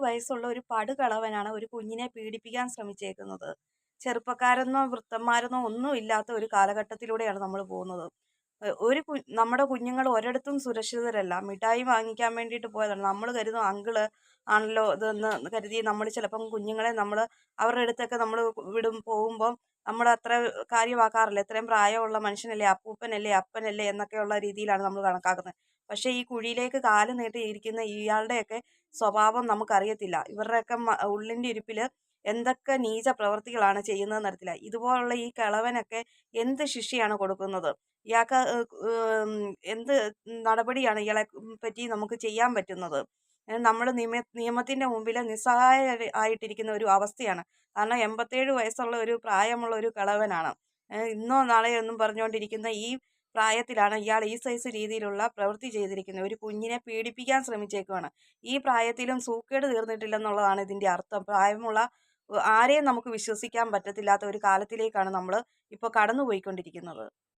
വയസ്സുള്ള ഒരു പടുകളവനാണ് ഒരു കുഞ്ഞിനെ പീഡിപ്പിക്കാൻ ശ്രമിച്ചേക്കുന്നത്. ചെറുപ്പക്കാരെന്നോ വൃദ്ധന്മാരെന്നോ ഒന്നും ഇല്ലാത്ത ഒരു കാലഘട്ടത്തിലൂടെയാണ് നമ്മൾ പോകുന്നത്. നമ്മുടെ കുഞ്ഞുങ്ങൾ ഒരിടത്തും സുരക്ഷിതരല്ല. മിഠായി വാങ്ങിക്കാൻ വേണ്ടിയിട്ട് പോയതാണ്. നമ്മൾ കരുതും അങ്കിള് ആണല്ലോ ഇതെന്ന് കരുതി നമ്മൾ ചിലപ്പം കുഞ്ഞുങ്ങളെ അവരുടെ അടുത്തൊക്കെ നമ്മൾ പോകുമ്പം നമ്മൾ അത്ര കാര്യമാക്കാറില്ല. ഇത്രയും പ്രായമുള്ള മനുഷ്യനല്ലേ, അപ്പൂപ്പനല്ലേ, അപ്പനല്ലേ എന്നൊക്കെയുള്ള രീതിയിലാണ് നമ്മൾ കണക്കാക്കുന്നത്. പക്ഷേ ഈ കുഴിയിലേക്ക് കാല് നീട്ടിയിരിക്കുന്ന ഇയാളുടെയൊക്കെ സ്വഭാവം നമുക്കറിയത്തില്ല. ഇവരുടെയൊക്കെ ഉള്ളിൻ്റെ ഇരിപ്പില് എന്തൊക്കെ നീച പ്രവൃത്തികളാണ് ചെയ്യുന്നതെന്ന് അറിയത്തില്ല. ഇതുപോലുള്ള ഈ കിളവനൊക്കെ എന്ത് ശിക്ഷയാണ് കൊടുക്കുന്നത്? ഇയാൾക്ക് എന്ത് നടപടിയാണ് ഇയാളെ പറ്റി നമുക്ക് ചെയ്യാൻ പറ്റുന്നത്? നമ്മൾ നിയമത്തിൻ്റെ മുമ്പിൽ ആയിട്ടിരിക്കുന്ന ഒരു അവസ്ഥയാണ്. കാരണം 87 വയസ്സുള്ള ഒരു പ്രായമുള്ള ഒരു കിളവനാണ്. ഇന്നോ നാളെയോ എന്നും പറഞ്ഞുകൊണ്ടിരിക്കുന്ന ഈ പ്രായത്തിലാണ് ഇയാൾ ഈ സൈസ് രീതിയിലുള്ള പ്രവൃത്തി ചെയ്തിരിക്കുന്നത്. ഒരു കുഞ്ഞിനെ പീഡിപ്പിക്കാൻ ശ്രമിച്ചേക്കുവാണ്. ഈ പ്രായത്തിലും സൂക്കേട് തീർന്നിട്ടില്ലെന്നുള്ളതാണ് ഇതിൻ്റെ അർത്ഥം. പ്രായമുള്ള ആരെയും നമുക്ക് വിശ്വസിക്കാൻ പറ്റത്തില്ലാത്ത ഒരു കാലത്തിലേക്കാണ് നമ്മൾ ഇപ്പോൾ കടന്നുപോയിക്കൊണ്ടിരിക്കുന്നത്.